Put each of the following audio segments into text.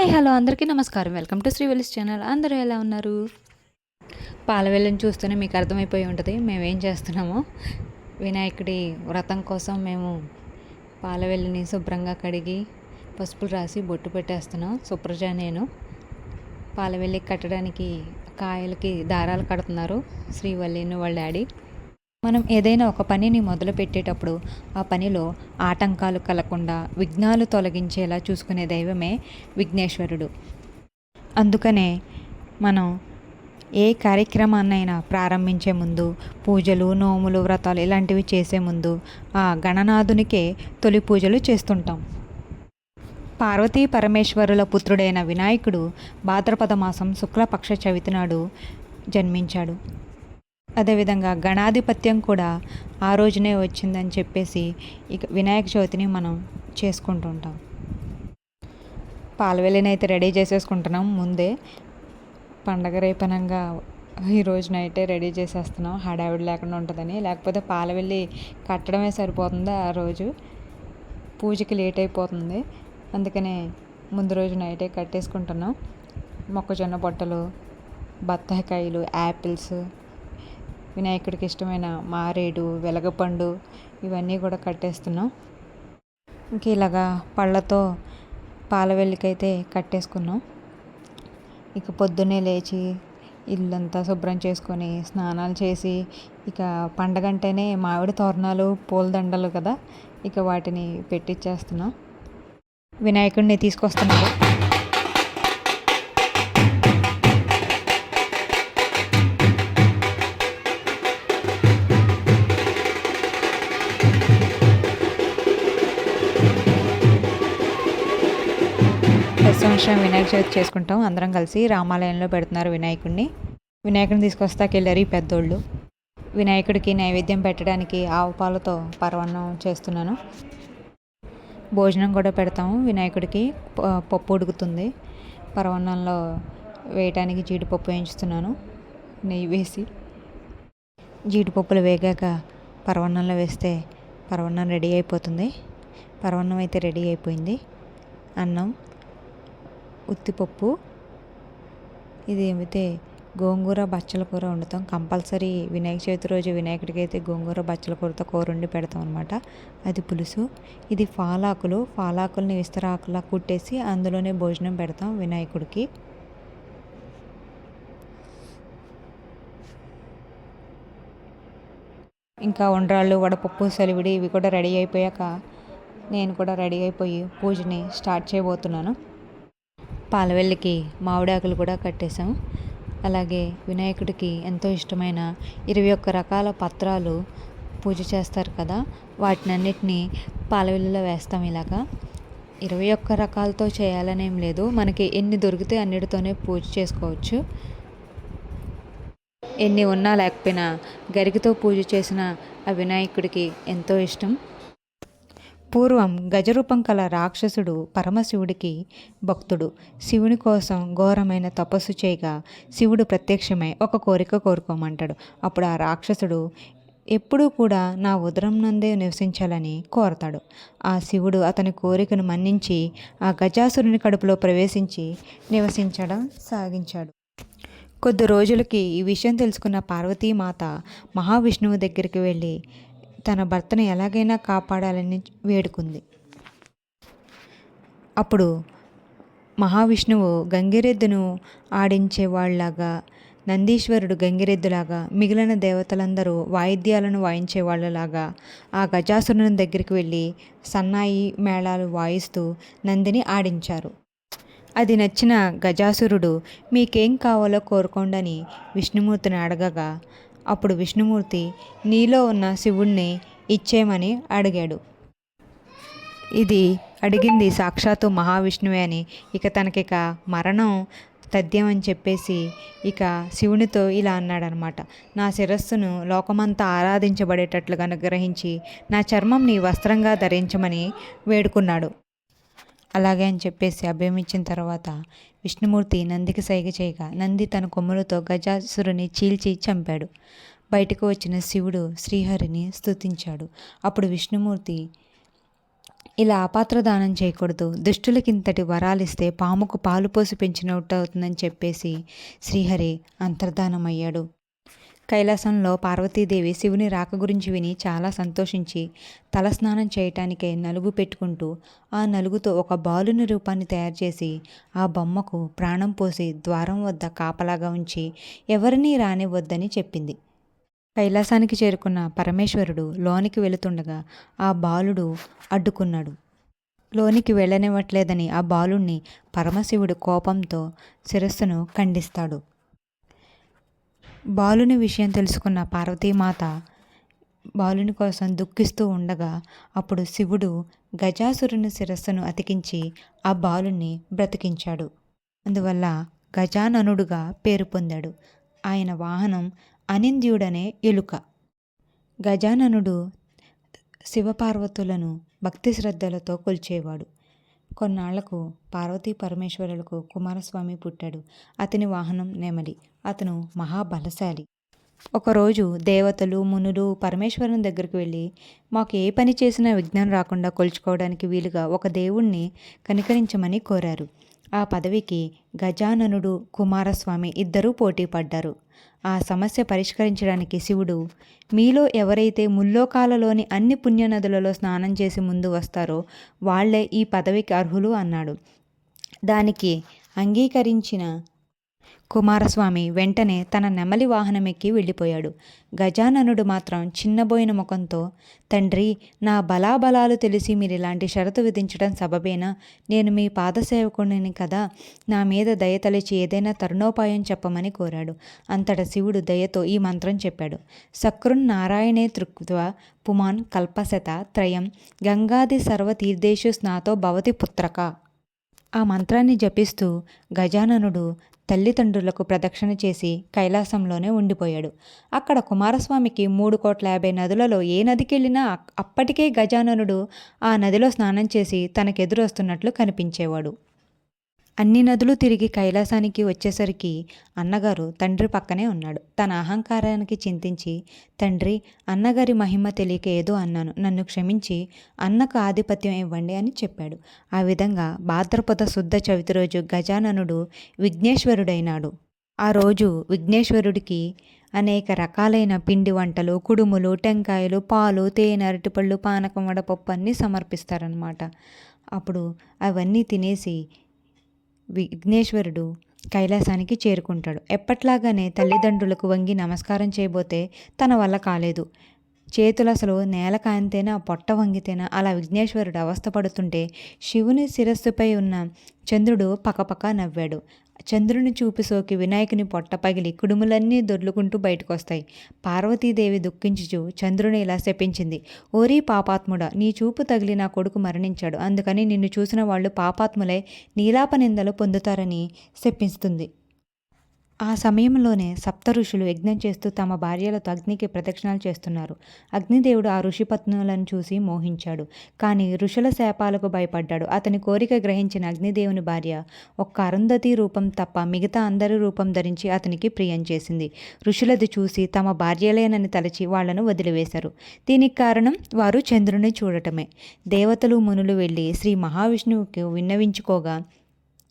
Hi hello అందరికీ నమస్కారం. Welcome to Srivelli's channel. అందరూ ఎలా ఉన్నారు? పాల వెల్లిని చూస్తేనే మీకు అర్థమైపోయి ఉంటుంది మేమేం చేస్తున్నామో. వినాయకుడి వ్రతం కోసం మేము పాల వెల్లిని శుభ్రంగా కడిగి పసుపు రాసి బొట్టు పెట్టేస్తున్నాం. సుప్రజ నేను పాల వెల్లి కట్టడానికి కాయలకి దారాలు కడుతున్నారు శ్రీవల్లిని వాళ్ళ డాడీ. మనం ఏదైనా ఒక పనిని మొదలు పెట్టేటప్పుడు ఆ పనిలో ఆటంకాలు కలగకుండా విఘ్నాలు తొలగించేలా చూసుకునే దైవమే విఘ్నేశ్వరుడు. అందుకనే మనం ఏ కార్యక్రమాన్నైనా ప్రారంభించే ముందు పూజలు, నోములు, వ్రతాలు ఇలాంటివి చేసే ముందు ఆ గణనాథునికే తొలి పూజలు చేస్తుంటాం. పార్వతీ పరమేశ్వరుల పుత్రుడైన వినాయకుడు భాద్రపద మాసం శుక్లపక్ష చవితి నాడు జన్మించాడు. అదేవిధంగా గణాధిపత్యం కూడా ఆ రోజునే వచ్చిందని చెప్పేసి ఇక వినాయక చవితిని మనం చేసుకుంటుంటాం. పాలవెల్లిని అయితే రెడీ చేసేసుకుంటున్నాం ముందే. పండగ రేపనంగా ఈరోజు నైటే రెడీ చేసేస్తున్నాం, హడావిడి లేకుండా ఉంటుందని. లేకపోతే పాలవెల్లి కట్టడమే సరిపోతుంది, ఆ రోజు పూజకి లేట్ అయిపోతుంది. అందుకనే ముందు రోజు నైటే కట్టేసుకుంటున్నాం. మొక్కజొన్న బొట్టలు, బత్తాయికాయలు, యాపిల్స్, వినాయకుడికి ఇష్టమైన మారేడు, వెలగపండు ఇవన్నీ కూడా కట్టేస్తున్నాం. ఇంక ఇలాగా పళ్ళతో పాలవెల్లికైతే కట్టేసుకున్నాం. ఇక పొద్దున్నే లేచి ఇల్లంతా శుభ్రం చేసుకొని స్నానాలు చేసి ఇక పండగ అంటేనే మామిడి తోరణాలు, పూలదండలు కదా, ఇక వాటిని పెట్టిచ్చేస్తున్నాం. వినాయకుడిని తీసుకొస్తున్నారు. ప్రతి సంవత్సరం వినాయక చవితి చేసుకుంటాం. అందరం కలిసి రామాలయంలో పెడుతున్నారు వినాయకుడిని తీసుకొస్తాకెళ్ళారు ఈ పెద్దోళ్ళు. వినాయకుడికి నైవేద్యం పెట్టడానికి ఆవు పాలతో పరవన్నం చేస్తున్నాను. భోజనం కూడా పెడతాము వినాయకుడికి. పప్పు ఉడుకుతుంది, పరవన్నంలో వేయటానికి జీడిపప్పు వేయించుతున్నాను నెయ్యి వేసి. జీడిపప్పులు వేగాక పరవన్నంలో వేస్తే పరవన్నం రెడీ అయిపోతుంది. పరవన్నం అయితే రెడీ అయిపోయింది. అన్నం, ఉత్తిపప్పు, ఇది ఏమైతే గోంగూర బచ్చల కూర వండుతాం. కంపల్సరీ వినాయక చవితి రోజు వినాయకుడికి అయితే గోంగూర బచ్చల కూరతో కూర వండి పెడతాం అనమాట. అది పులుసు. ఇది పాలాకుల్ని విస్తరాకులా కుట్టేసి అందులోనే భోజనం పెడతాం వినాయకుడికి. ఇంకా ఉండ్రాళ్ళు, వడపప్పు, సలివిడి ఇవి కూడా రెడీ అయిపోయాక నేను కూడా రెడీ అయిపోయి పూజని స్టార్ట్ చేయబోతున్నాను. పాలవెల్లికి మామిడాకులు కూడా కట్టేసాం. అలాగే వినాయకుడికి ఎంతో ఇష్టమైన 21 రకాల పత్రాలు పూజ చేస్తారు కదా, వాటినన్నిటినీ పాలవెల్లిలో వేస్తాం. ఇలాగా 21 రకాలతో చేయాలనేం లేదు, మనకి ఎన్ని దొరికితే అన్నిటితోనే పూజ చేసుకోవచ్చు. ఎన్ని ఉన్నా లేకపోయినా గరికతో పూజ చేసిన ఆ వినాయకుడికి ఎంతో ఇష్టం. పూర్వం గజరూపం కల రాక్షసుడు పరమశివుడికి భక్తుడు. శివుని కోసం ఘోరమైన తపస్సు చేయగా శివుడు ప్రత్యక్షమై ఒక కోరిక కోరుకోమంటాడు. అప్పుడు ఆ రాక్షసుడు ఎప్పుడూ కూడా నా ఉదరం నందే నివసించాలని కోరతాడు. ఆ శివుడు అతని కోరికను మన్నించి ఆ గజాసురుని కడుపులో ప్రవేశించి నివసించడం సాగించాడు. కొద్ది రోజులకి ఈ విషయం తెలుసుకున్న పార్వతీమాత మహావిష్ణువు దగ్గరికి వెళ్ళి తన భర్తను ఎలాగైనా కాపాడాలని వేడుకుంది. అప్పుడు మహావిష్ణువు గంగిరెద్దును ఆడించేవాళ్లాగా, నందీశ్వరుడు గంగిరెద్దులాగా, మిగిలిన దేవతలందరూ వాయిద్యాలను వాయించేవాళ్ళలాగా ఆ గజాసురుని దగ్గరికి వెళ్ళి సన్నాయి మేళాలు వాయిస్తూ నందిని ఆడించారు. అది నచ్చిన గజాసురుడు మీకేం కావాలో కోరుకోండని విష్ణుమూర్తిని అడగగా అప్పుడు విష్ణుమూర్తి నీలో ఉన్న శివుణ్ణి ఇచ్చేయమని అడిగాడు. ఇది అడిగింది సాక్షాత్తు మహావిష్ణువే అని, ఇక తనకిక మరణం తథ్యం అని చెప్పేసి ఇక శివునితో ఇలా అన్నాడనమాట. నా శిరస్సును లోకమంతా ఆరాధించబడేటట్లుగా అనుగ్రహించి నా చర్మం నీ వస్త్రంగా ధరించమని వేడుకున్నాడు. అలాగే అని చెప్పేసి అభయమిచ్చిన తర్వాత విష్ణుమూర్తి నందికి సైగ చేయగా నంది తన కొమ్ములతో గజాసురుని చీల్చి చంపాడు. బయటకు వచ్చిన శివుడు శ్రీహరిని స్తుతించాడు. అప్పుడు విష్ణుమూర్తి ఇలా అపాత్ర దానం చేయకూడదు, దుష్టులకింతటి వరాలిస్తే పాముకు పాలు పోసి పెంచినట్టు అవుతుందని చెప్పేసి శ్రీహరి అంతర్ధానమయ్యాడు. కైలాసంలో పార్వతీదేవి శివుని రాక గురించి విని చాలా సంతోషించి తలస్నానం చేయటానికై నలుగు పెట్టుకుంటూ ఆ నలుగుతో ఒక బాలుని రూపాన్ని తయారు చేసి ఆ బొమ్మకు ప్రాణం పోసి ద్వారం వద్ద కాపలాగా ఉంచి ఎవరినీ రానివ్వద్దని చెప్పింది. కైలాసానికి చేరుకున్న పరమేశ్వరుడు లోనికి వెళుతుండగా ఆ బాలుడు అడ్డుకున్నాడు. లోనికి వెళ్ళనివ్వట్లేదని ఆ బాలుణ్ణి పరమశివుడు కోపంతో శిరస్సును ఖండిస్తాడు. బాలుని విషయం తెలుసుకున్న పార్వతీమాత బాలుని కోసం దుఃఖిస్తూ ఉండగా అప్పుడు శివుడు గజాసురుని శిరస్సును అతికించి ఆ బాలుని బ్రతికించాడు. అందువల్ల గజాననుడుగా పేరు పొందాడు. ఆయన వాహనం అనింద్యుడనే ఎలుక. గజాననుడు శివపార్వతులను భక్తి శ్రద్ధలతో కొలిచేవాడు. కొన్నాళ్లకు పార్వతీ పరమేశ్వరులకు కుమారస్వామి పుట్టాడు. అతని వాహనం నెమలి. అతను మహాబలశాలి. ఒకరోజు దేవతలు మునులు పరమేశ్వరుని దగ్గరికి వెళ్ళి మాకు ఏ పని చేసినా విఘ్నం రాకుండా కొలుచుకోవడానికి వీలుగా ఒక దేవుణ్ణి కనికరించమని కోరారు. ఆ పదవికి గజాననుడు కుమారస్వామి ఇద్దరూ పోటీ పడ్డారు. ఆ సమస్య పరిష్కరించడానికి శివుడు మీలో ఎవరైతే ముల్లోకాలలోని అన్ని పుణ్యనదులలో స్నానం చేసి ముందు వస్తారో వాళ్లే ఈ పదవికి అర్హులు అన్నాడు. దానికి అంగీకరించిన కుమారస్వామి వెంటనే తన నెమలి వాహనమెక్కి వెళ్ళిపోయాడు. గజాననుడు మాత్రం చిన్నబోయిన ముఖంతో తండ్రి, నా బలాబలాలు తెలిసి మీరు ఇలాంటి షరతు విధించడం సబబేనా? నేను మీ పాదసేవకుడిని కదా, నా మీద దయతలిచి ఏదైనా తరుణోపాయం చెప్పమని కోరాడు. అంతటా శివుడు దయతో ఈ మంత్రం చెప్పాడు. సకృన్నారాయణే త్రుక్త్వా పుమాన్ కల్పశత త్రయం గంగాది సర్వతీర్థేషు స్నాతో భవతి పుత్రక. ఆ మంత్రాన్ని జపిస్తూ గజాననుడు తల్లిదండ్రులకు ప్రదక్షిణ చేసి కైలాసంలోనే ఉండిపోయాడు. అక్కడ కుమారస్వామికి 3,50,00,000 నదులలో ఏ నదికెళ్ళినా అప్పటికే గజాననుడు ఆ నదిలో స్నానం చేసి తనకెదురొస్తున్నట్లు కనిపించేవాడు. అన్ని నదులు తిరిగి కైలాసానికి వచ్చేసరికి అన్నగారు తండ్రి పక్కనే ఉన్నాడు. తన అహంకారానికి చింతించి, తండ్రి, అన్నగారి మహిమ తెలియక ఏదో అన్నాను, నన్ను క్షమించి అన్నకు ఆధిపత్యం ఇవ్వండి అని చెప్పాడు. ఆ విధంగా భాద్రపద శుద్ధ చవితి రోజు గజాననుడు విఘ్నేశ్వరుడైనాడు. ఆ రోజు విఘ్నేశ్వరుడికి అనేక రకాలైన పిండి వంటలు, కుడుములు, టెంకాయలు, పాలు, తేనె, అరటిపళ్ళు, పానకం, వడపప్పు అన్నీ సమర్పిస్తారనమాట. అప్పుడు అవన్నీ తినేసి విఘ్నేశ్వరుడు కైలాసానికి చేరుకుంటాడు. ఎప్పట్లాగానే తల్లిదండ్రులకు వంగి నమస్కారం చేయబోతే తన వల్ల కాలేదు. చేతులు అసలు నేల కాంతేనా పొట్ట వంగితేనా అలా విఘ్నేశ్వరుడు అవస్థపడుతుంటే శివుని శిరస్సుపై ఉన్న చంద్రుడు పకపక నవ్వాడు. చంద్రుని చూపి సోకి వినాయకుని పొట్ట పగిలి కుడుములన్నీ దొర్లుకుంటూ బయటకొస్తాయి. పార్వతీదేవి దుఃఖించుచు చంద్రుని ఇలా శపించింది. ఓరీ పాపాత్ముడా, నీ చూపు తగిలి నా కొడుకు మరణించాడు. అందుకని నిన్ను చూసిన వాళ్ళు పాపాత్ములై నీలాప నిందలు పొందుతారని శపిస్తుంది. ఆ సమయంలోనే సప్త ఋషులు యజ్ఞం చేస్తూ తమ భార్యలతో అగ్నికి ప్రదక్షిణాలు చేస్తున్నారు. అగ్నిదేవుడు ఆ ఋషిపత్నులను చూసి మోహించాడు. కానీ ఋషుల శాపాలకు భయపడ్డాడు. అతని కోరిక గ్రహించిన అగ్నిదేవుని భార్య ఒక్క అరుంధతి రూపం తప్ప మిగతా అందరి రూపం ధరించి అతనికి ప్రియం చేసింది. ఋషులది చూసి తమ భార్యలేనని తలచి వాళ్లను వదిలివేశారు. దీనికి కారణం వారు చంద్రుని చూడటమే. దేవతలు మునులు వెళ్ళి శ్రీ మహావిష్ణువుకి విన్నవించుకోగా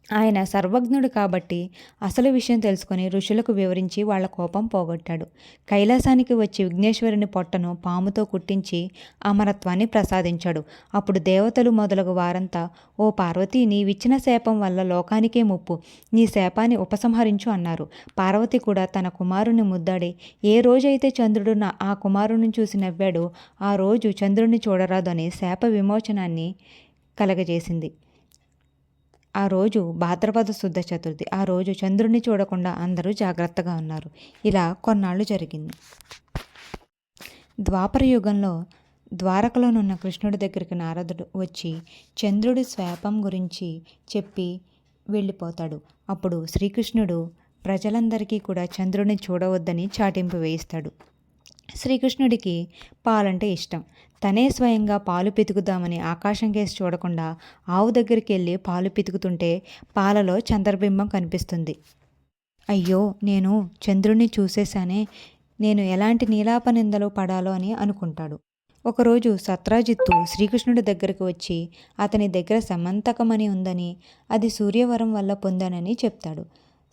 ఆయన సర్వజ్ఞుడు కాబట్టి అసలు విషయం తెలుసుకొని ఋషులకు వివరించి వాళ్ల కోపం పోగొట్టాడు. కైలాసానికి వచ్చి విఘ్నేశ్వరుని పొట్టను పాముతో కుట్టించి అమరత్వాన్ని ప్రసాదించాడు. అప్పుడు దేవతలు మొదలగు వారంతా, ఓ పార్వతి, నీవిచ్చిన శాపం వల్ల లోకానికే ముప్పు, నీ శాపాన్ని ఉపసంహరించు అన్నారు. పార్వతి కూడా తన కుమారుని ముద్దాడి ఏ రోజైతే చంద్రుడు ఆ కుమారుని చూసి నవ్వాడో ఆ రోజు చంద్రుడిని చూడరాదు అని శాప విమోచనాన్ని కలగజేసింది. ఆ రోజు భాద్రపద శుద్ధ చతుర్థి. ఆ రోజు చంద్రుడిని చూడకుండా అందరూ జాగ్రత్తగా ఉన్నారు. ఇలా కొన్నాళ్ళు జరిగింది. ద్వాపర యుగంలో ద్వారకలోనున్న కృష్ణుడి దగ్గరికి నారదుడు వచ్చి చంద్రుడి శాపం గురించి చెప్పి వెళ్ళిపోతాడు. అప్పుడు శ్రీకృష్ణుడు ప్రజలందరికీ కూడా చంద్రుడిని చూడవద్దని చాటింపు వేయిస్తాడు. శ్రీకృష్ణుడికి పాలంటే ఇష్టం. తనే స్వయంగా పాలు పితుకుదామని ఆకాశం కేసి చూడకుండా ఆవు దగ్గరికి వెళ్ళి పాలు పితుకుతుంటే పాలలో చంద్రబింబం కనిపిస్తుంది. అయ్యో, నేను చంద్రుణ్ణి చూసేశానే, నేను ఎలాంటి నీలాప నిందలు పడాలో అని అనుకుంటాడు. ఒకరోజు సత్రాజిత్తు శ్రీకృష్ణుడి దగ్గరకు వచ్చి అతని దగ్గర సమంతకమణి ఉందని, అది సూర్యవరం వల్ల పొందానని చెప్తాడు.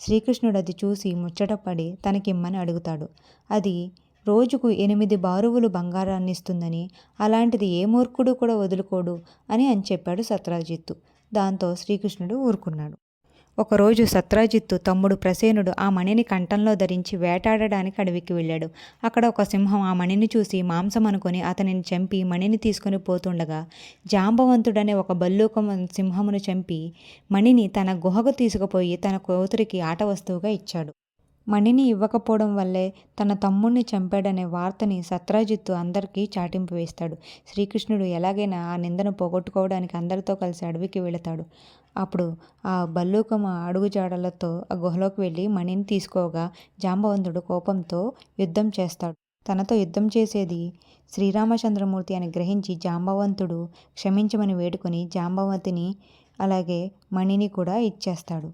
శ్రీకృష్ణుడు అది చూసి ముచ్చటపడి తనకిమ్మని అడుగుతాడు. అది రోజుకు 8 బారువులు బంగారాన్ని ఇస్తుందని, అలాంటిది ఏ మూర్ఖుడు కూడా వదులుకోడు అని చెప్పాడు సత్రాజిత్తు. దాంతో శ్రీకృష్ణుడు ఊరుకున్నాడు. ఒకరోజు సత్రాజిత్తు తమ్ముడు ప్రసేనుడు ఆ మణిని కంఠంలో ధరించి వేటాడడానికి అడవికి వెళ్ళాడు. అక్కడ ఒక సింహం ఆ మణిని చూసి మాంసం అనుకొని అతనిని చంపి మణిని తీసుకొని పోతుండగా, జాంబవంతుడనే ఒక బల్లూకం సింహమును చంపి మణిని తన గుహకు తీసుకుపోయి తన కూతురికి ఆట వస్తువుగా ఇచ్చాడు. మణిని ఇవ్వకపోవడం వల్లే తన తమ్ముణ్ణి చంపాడనే వార్తని సత్రాజిత్తు అందరికీ చాటింపు వేస్తాడు. శ్రీకృష్ణుడు ఎలాగైనా ఆ నిందను పోగొట్టుకోవడానికి అందరితో కలిసి అడవికి వెళతాడు. అప్పుడు ఆ బల్లూకం అడుగుజాడలతో ఆ గుహలోకి వెళ్ళి మణిని తీసుకోగా, జాంబవంతుడు కోపంతో యుద్ధం చేస్తాడు. తనతో యుద్ధం చేసేది శ్రీరామచంద్రమూర్తి అని గ్రహించి జాంబవంతుడు క్షమించమని వేడుకొని జాంబవతిని అలాగే మణిని కూడా ఇచ్చేస్తాడు.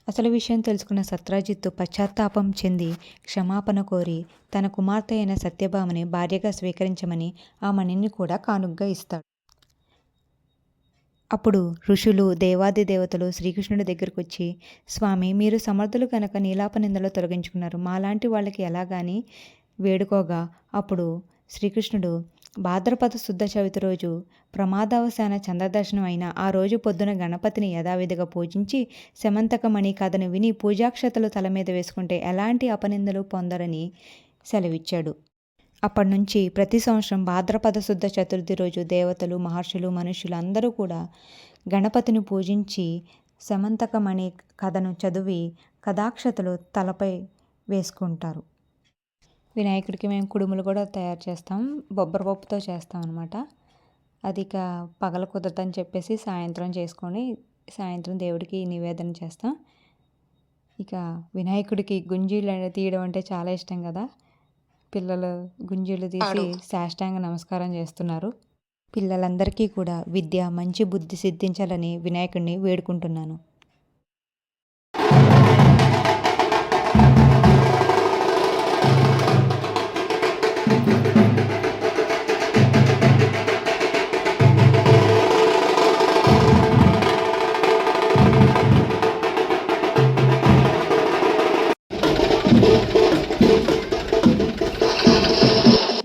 అసలు విషయం తెలుసుకున్న సత్రాజిత్తు పశ్చాత్తాపం చెంది క్షమాపణ కోరి తన కుమార్తె అయిన సత్యభామని భార్యగా స్వీకరించమని ఆ మణిని కూడా కానుగ్గా ఇస్తాడు. అప్పుడు ఋషులు, దేవాది దేవతలు శ్రీకృష్ణుడి దగ్గరకు వచ్చి, స్వామి, మీరు సమర్థులు కనుక నీలాపనిందలో తొలగించుకున్నారు, మాలాంటి వాళ్ళకి ఎలాగాని వేడుకోగా, అప్పుడు శ్రీకృష్ణుడు భాద్రపద శుద్ధ చవితి రోజు ప్రమాదవశాన చంద్రదర్శనం అయిన ఆ రోజు పొద్దున గణపతిని యథావిధిగా పూజించి శమంతకమణి కథను విని పూజాక్షతలు తల మీద వేసుకుంటే ఎలాంటి అపనిందలు పొందరని సెలవిచ్చాడు. అప్పటి నుంచి ప్రతి సంవత్సరం భాద్రపద శుద్ధ చతుర్థి రోజు దేవతలు, మహర్షులు, మనుషులు అందరూ కూడా గణపతిని పూజించి శమంతకమణి కథను చదివి కథాక్షతలు తలపై వేసుకుంటారు. వినాయకుడికి మేము కుడుములు కూడా తయారు చేస్తాం, బొబ్బరపప్పుతో చేస్తాం అనమాట. అది ఇక పగల కుదరదని చెప్పేసి సాయంత్రం చేసుకొని సాయంత్రం దేవుడికి నివేదన చేస్తాం. ఇక వినాయకుడికి గుంజీలు తీయడం అంటే చాలా ఇష్టం కదా. పిల్లలు గుంజీలు తీసి సాష్టాంగ నమస్కారం చేస్తున్నారు. పిల్లలందరికీ కూడా విద్య, మంచి బుద్ధి సిద్ధించాలని వినాయకుడిని వేడుకుంటున్నాను.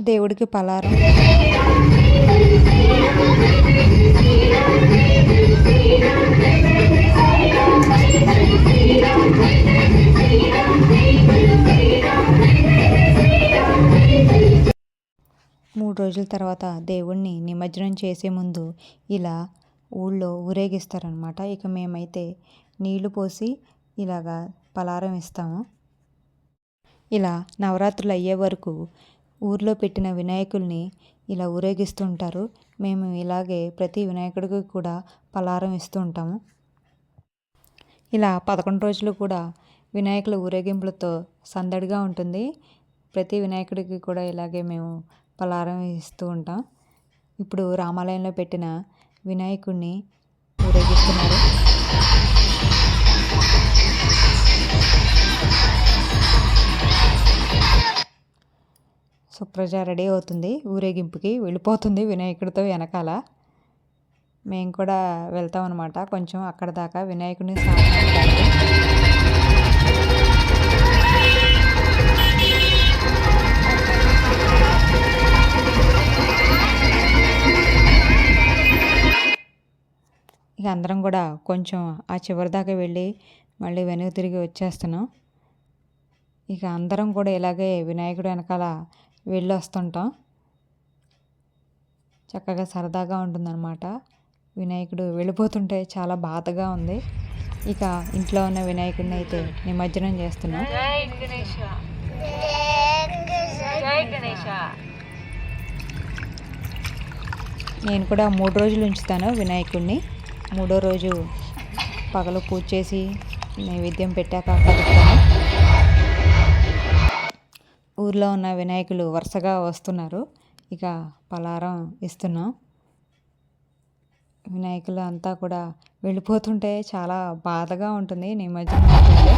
దేవుడికి పలారం, మూడు రోజుల తర్వాత దేవుణ్ణి నిమజ్జనం చేసే ముందు ఇలా ఊళ్ళో ఊరేగిస్తారనమాట. ఇక మేమైతే నీళ్లు పోసి ఇలాగా పలారం ఇస్తాము. ఇలా నవరాత్రులు అయ్యే వరకు ఊర్లో పెట్టిన వినాయకుల్ని ఇలా ఊరేగిస్తూ ఉంటారు. మేము ఇలాగే ప్రతి వినాయకుడికి కూడా పలారం ఇస్తూ ఉంటాము. ఇలా 11 రోజులు కూడా వినాయకుల ఊరేగింపులతో సందడిగా ఉంటుంది. ప్రతి వినాయకుడికి కూడా ఇలాగే మేము పలారం ఇస్తూ ఉంటాం. ఇప్పుడు రామాలయంలో పెట్టిన వినాయకుడిని ఊరేగిస్తున్నారు. సుప్రజ రెడీ అవుతుంది, ఊరేగింపుకి వెళ్ళిపోతుంది వినాయకుడితో వెనకాల. మేము కూడా వెళ్తాం అనమాట కొంచెం అక్కడ దాకా వినాయకుడిని సాగడానికి. ఇక అందరం కూడా కొంచెం ఆ చివరి దాకా వెళ్ళి మళ్ళీ వెనక్కి తిరిగి వచ్చేస్తున్నాం. ఇక అందరం కూడా ఇలాగే వినాయకుడు వెనకాల వెళ్ళి వస్తుంటాం. చక్కగా సరదాగా ఉంటుందన్నమాట. వినాయకుడు వెళ్ళిపోతుంటే చాలా బాధగా ఉంది. ఇక ఇంట్లో ఉన్న వినాయకుడిని అయితే నిమజ్జనం చేస్తున్నాం. నేను కూడా 3 రోజులు ఉంచుతాను వినాయకుడిని. 3వ రోజు పగలు పూజ చేసి నైవేద్యం పెట్టాక కలుపుతాను. ఊర్లో ఉన్న వినాయకులు వరుసగా వస్తున్నారు. ఇక పలారం ఇస్తున్నాం. వినాయకులు అంతా కూడా వెళ్ళిపోతుంటే చాలా బాధగా ఉంటుంది నిమజ్జనం అవుతుంటే.